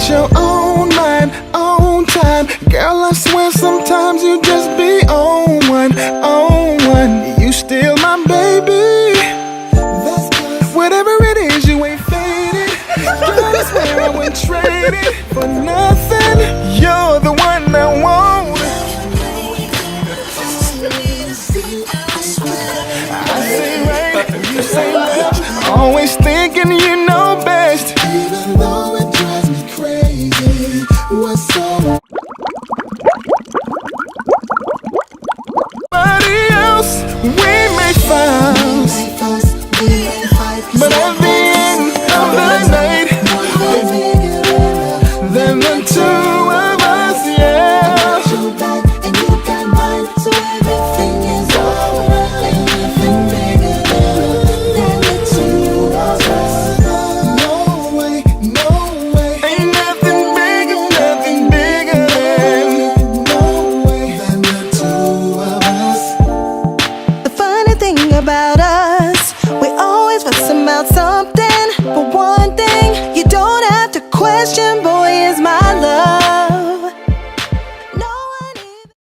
got your own mind, own time. Girl, I swear sometimes you just be on one, on one. You still my baby. Whatever it is, you ain't faded. Girl, I swear I wouldn't trade it for nothing. You're the one I want. I say right, you say left. Always thinking you know best. Even though